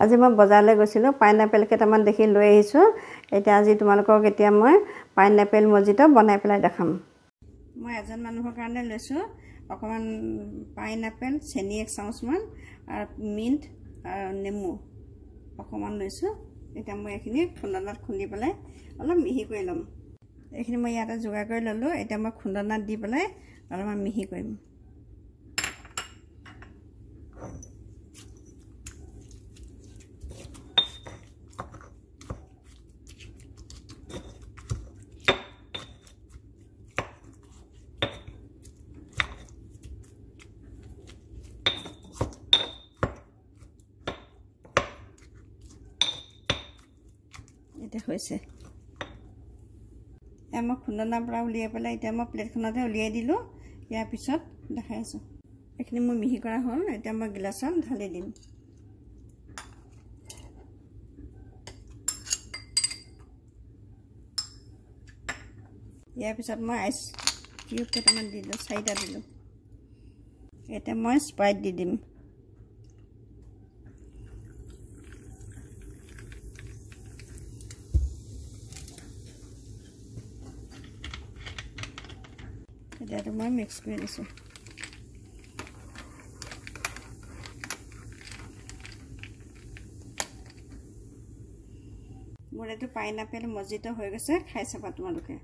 আজি মই বজাৰলৈ গৈছিলোঁ পাইনাপেল কেইটামান দেখি লৈ আহিছোঁ এতিয়া আজি তোমালোকক এতিয়া মই পাইনাপেল মজিটো বনাই পেলাই দেখাম মই এজন মানুহৰ কাৰণে লৈছোঁ অকমান পাইনাপেল চেনি 1 চামুচমান আৰু মিন্ট আৰু নেমু অকমান লৈছোঁ এতিয়া মই এখিনি খুন্দনাত খুন্দি পেলাই অলপ মিহি কৰি ল'ম এখিনি মই ইয়াতে যোগাৰ কৰি ল'লো এতিয়া মই খুন্দনাত দি পেলাই অলপমান মিহি কৰিম এটা হৈছে মই খুন্দনাৰ পৰা উলিয়াই পেলাই এতিয়া মই প্লেটখনতে উলিয়াই দিলোঁ ইয়াৰ পিছত দেখাই আছোঁ এখিনি মই মিহি কৰা হ'ল এতিয়া মই গ্লাছত ঢালি দিম ইয়াৰ পিছত মই আইচ কিউব কেইটামান দিলোঁ 4টা দিলোঁ এতিয়া মই স্প্ৰাইট দি দিম এটা মই মিক্স কৰি দিছোঁ মোৰ এইটো পাইনাপেল মজিটো হৈ গৈছে খাই চাবা তোমালোকে